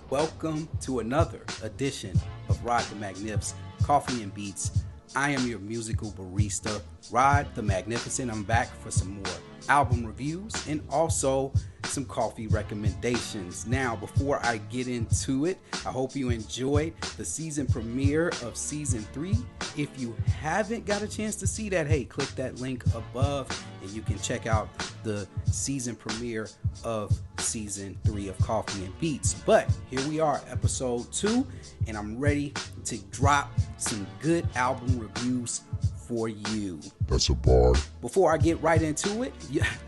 Welcome to another edition of Rod the Magnific's Coffee and Beats. I am your musical barista, Rod the Magnificent. I'm back for some more album reviews and also some coffee recommendations. Now, before I get into it, I hope you enjoyed the season premiere of season 3. If you haven't got a chance to see that, hey, click that link above and you can check out the season premiere of season 3 of Coffee and Beats. But here we are, episode 2, and I'm ready to drop some good album reviews for you. That's a bar. Before I get right into it,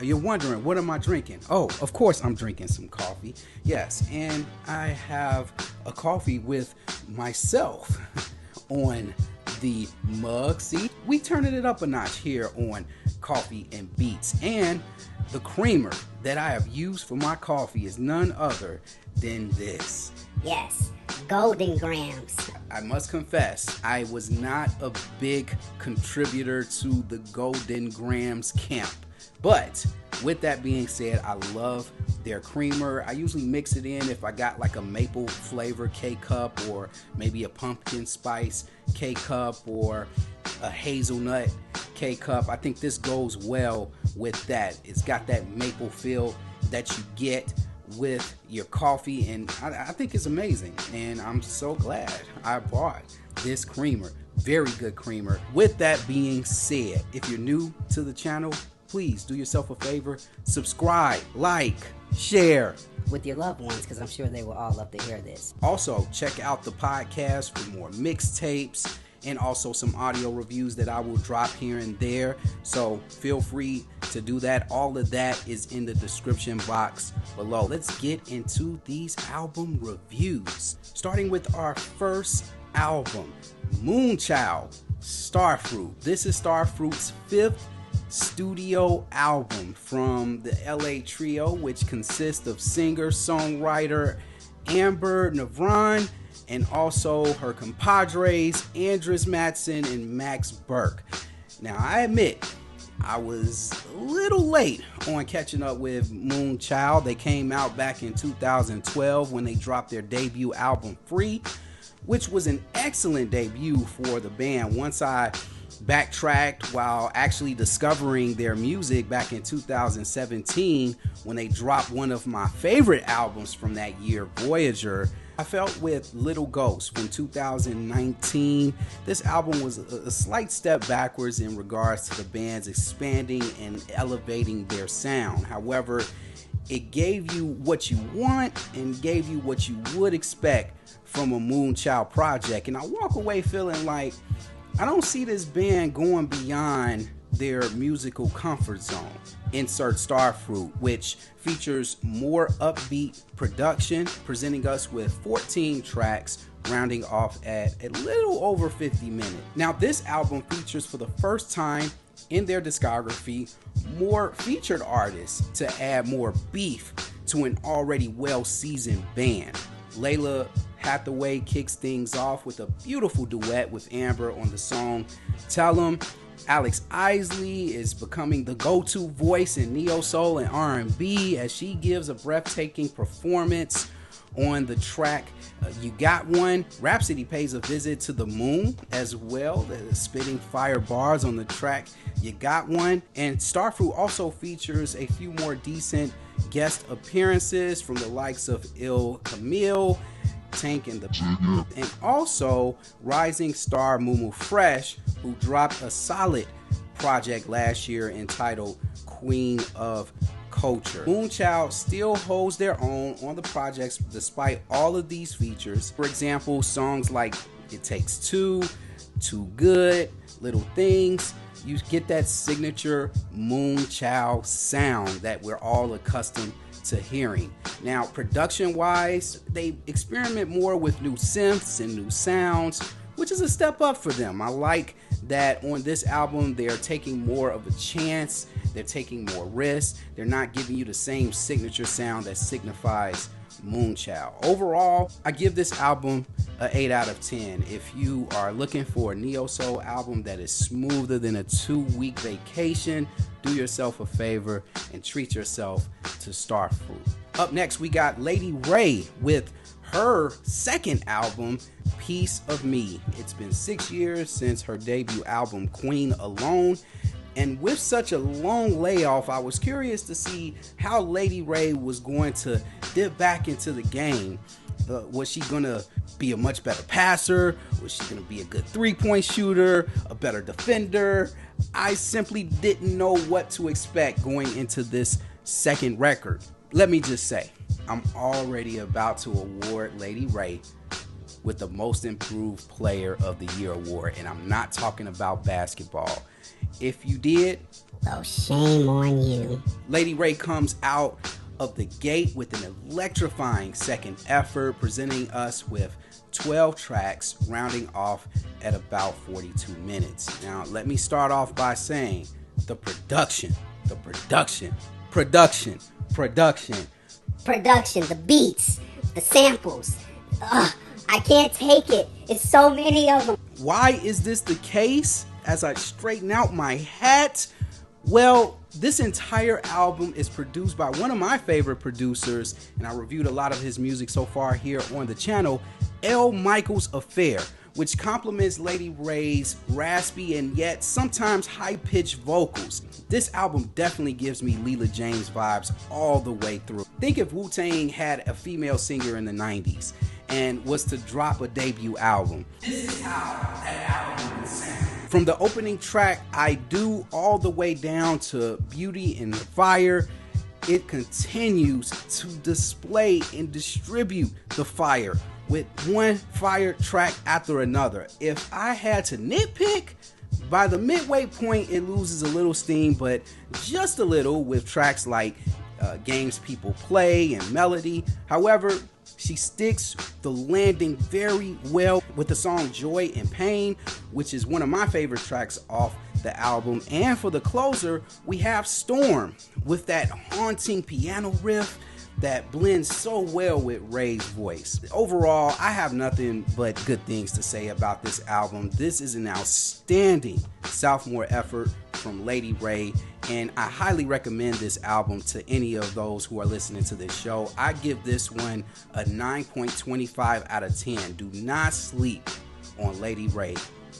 you're wondering, what am I drinking? Oh, of course I'm drinking some coffee. Yes, and I have a coffee with myself on the mug. See, we turning it up a notch here on Coffee and Beats. And the creamer that I have used for my coffee is none other than this. Yes, Golden Grams. I must confess, I was not a big contributor to the Golden Grams camp. But with that being said, I love their creamer. I usually mix it in if I got like a maple flavor K-cup or maybe a pumpkin spice K-cup or a hazelnut K-cup. I think this goes well with that. It's got that maple feel that you get with your coffee, and I think it's amazing, and I'm so glad I bought this creamer. Very good creamer. With that being said, if you're new to the channel, please do yourself a favor, subscribe, like, share With your loved ones, because I'm sure they will all love to hear this. Also, check out the podcast for more mixtapes and also some audio reviews that I will drop here and there. So feel free to do that. All of that is in the description box below. Let's get into these album reviews. Starting with our first album, Moonchild, Starfruit. This is Starfruit's 5th studio album from the LA trio, which consists of singer-songwriter Amber Navran and also her compadres Andres Matson and Max Burke. Now, I admit I was a little late on catching up with Moonchild. They came out back in 2012 when they dropped their debut album Free, which was an excellent debut for the band. Once I backtracked while actually discovering their music back in 2017 when they dropped one of my favorite albums from that year, Voyager, I felt with Little Ghost from 2019, this album was a slight step backwards in regards to the band's expanding and elevating their sound. However, it gave you what you want and gave you what you would expect from a Moonchild project. And I walk away feeling like I don't see this band going beyond their musical comfort zone. Insert Starfruit, which features more upbeat production, presenting us with 14 tracks, rounding off at a little over 50 minutes. Now, this album features for the first time in their discography more featured artists to add more beef to an already well-seasoned band. Layla Hathaway kicks things off with a beautiful duet with Amber on the song Tell 'Em. Alex Isley is becoming the go-to voice in neo-soul and R&B as she gives a breathtaking performance on the track You Got One. Rhapsody pays a visit to the moon as well, spitting fire bars on the track You Got One. And Starfruit also features a few more decent guest appearances from the likes of Il Camille, Tank and the and also rising star Mumu Fresh, who dropped a solid project last year entitled Queen of Culture. Moonchild still holds their own on the projects despite all of these features. For example, songs like It Takes Two, Too Good, Little Things. You get that signature Moonchild sound that we're all accustomed to hearing. Now, production wise, they experiment more with new synths and new sounds, which is a step up for them. I like that on this album they're taking more of a chance, they're taking more risks, they're not giving you the same signature sound that signifies Moonchild. Overall, I give this album an 8 out of 10. If you are looking for a neo-soul album that is smoother than a 2-week vacation, do yourself a favor and treat yourself to Starfruit. Up next, we got Lady Wray with her second album, Piece of Me. It's been 6 years since her debut album, Queen Alone. And with such a long layoff, I was curious to see how Lady Wray was going to dip back into the game. Was she going to be a much better passer? Was she going to be a good three-point shooter? A better defender? I simply didn't know what to expect going into this second record. Let me just say, I'm already about to award Lady Wray with the Most Improved Player of the Year award, and I'm not talking about basketball. If you did, well, shame on you. Lady Wray comes out of the gate with an electrifying second effort, presenting us with 12 tracks, rounding off at about 42 minutes. Now, let me start off by saying the production, the beats, the samples. Ugh, I can't take it. It's so many of them. Why is this the case? As I straighten out my hat, well, this entire album is produced by one of my favorite producers, and I reviewed a lot of his music so far here on the channel, L. Michaels Affair, which complements Lady Wray's raspy and yet sometimes high-pitched vocals. This album definitely gives me Leela James vibes all the way through. Think if Wu-Tang had a female singer in the 90s and was to drop a debut album. This is how that album would sound. From the opening track, I Do, all the way down to Beauty and Fire, it continues to display and distribute the fire with one fire track after another. If I had to nitpick, by the midway point, it loses a little steam, but just a little with tracks like Games People Play and Melody. However, she sticks the landing very well with the song Joy and Pain, which is one of my favorite tracks off the album. And for the closer, we have Storm with that haunting piano riff that blends so well with Ray's voice. Overall, I have nothing but good things to say about this album. This is an outstanding sophomore effort from Lady Wray, and I highly recommend this album to any of those who are listening to this show. I give this one a 9.25 out of 10. Do not sleep on Lady Wray.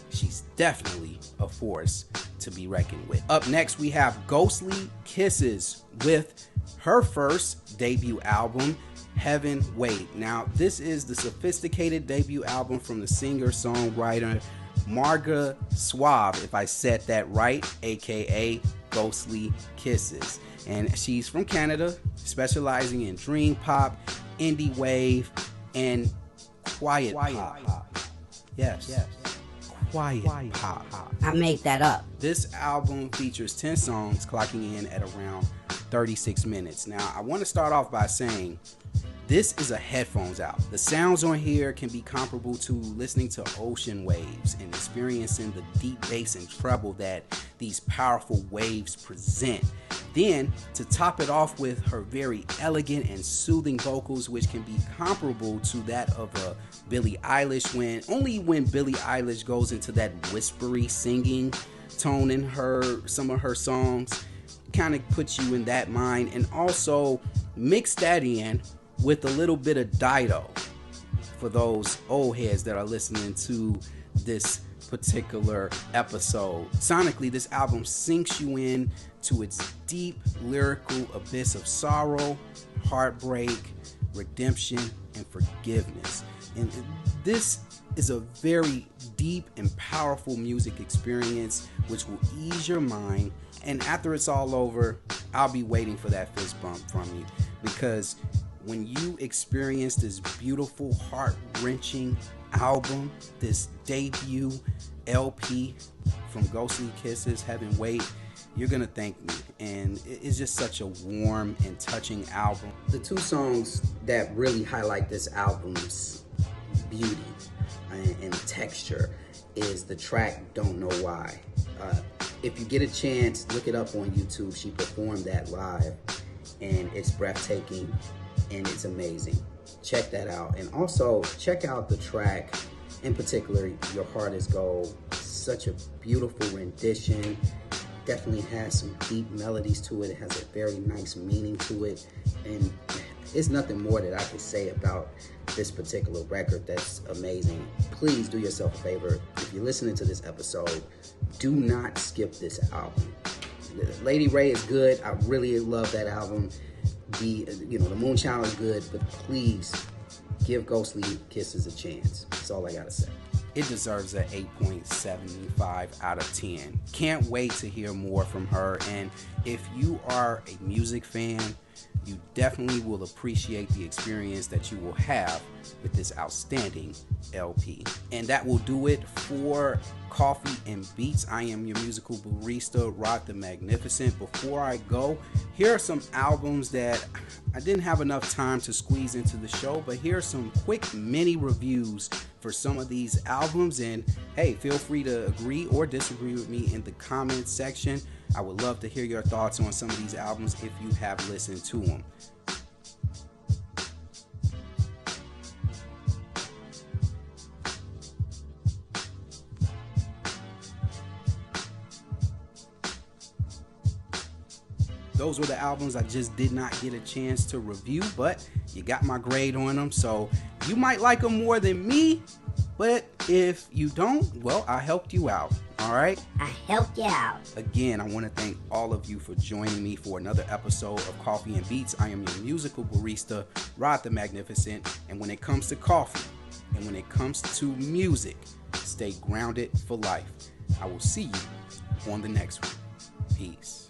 She's definitely a force to be reckoned with. Up next, we have Ghostly Kisses with her first debut album, Heaven Wait. Now, this is the sophisticated debut album from the singer-songwriter Marga Suave, if I said that right, aka Ghostly Kisses. And she's from Canada, specializing in dream pop, indie wave, and quiet pop. Yes. Quiet pop. I made that up. This album features 10 songs, clocking in at around 36 minutes. Now, I want to start off by saying this is a headphones album. The sounds on here can be comparable to listening to ocean waves and experiencing the deep bass and treble that these powerful waves present. Then, to top it off with her very elegant and soothing vocals, which can be comparable to that of a Billie Eilish, when Billie Eilish goes into that whispery singing tone in some of her songs, kind of puts you in that mind. And also mix that in with a little bit of Dido for those old heads that are listening to this particular episode. Sonically, this album sinks you in to its deep lyrical abyss of sorrow, heartbreak, redemption, and forgiveness. And this is a very deep and powerful music experience which will ease your mind. And after it's all over, I'll be waiting for that fist bump from you, because when you experience this beautiful, heart-wrenching album, this debut LP from Ghostly Kisses, Heaven Wait, you're gonna thank me. And it's just such a warm and touching album. The two songs that really highlight this album's beauty and texture is the track Don't Know Why. If you get a chance, look it up on YouTube. She performed that live, and it's breathtaking and it's amazing. Check that out. And also check out the track, in particular, Your Heart Is Gold. Such a beautiful rendition. Definitely has some deep melodies to it. It has a very nice meaning to it. And it's nothing more that I could say about this particular record that's amazing. Please do yourself a favor. If you're listening to this episode, do not skip this album. Lady Wray is good. I really love that album. The Moonchild is good, but please give Ghostly Kisses a chance. That's all I gotta say. It deserves an 8.75 out of 10. Can't wait to hear more from her. And if you are a music fan, you definitely will appreciate the experience that you will have with this outstanding LP. And that will do it for Coffee and Beats. I am your musical barista, Rod the Magnificent. Before I go, here are some albums that I didn't have enough time to squeeze into the show, but here are some quick mini reviews for some of these albums. And hey, feel free to agree or disagree with me in the comments section. I would love to hear your thoughts on some of these albums if you have listened to them. Those were the albums I just did not get a chance to review, but you got my grade on them, so you might like them more than me, but if you don't, well, I helped you out, all right? I helped you out. Again, I want to thank all of you for joining me for another episode of Coffee and Beats. I am your musical barista, Rod the Magnificent, and when it comes to coffee and when it comes to music, stay grounded for life. I will see you on the next one. Peace.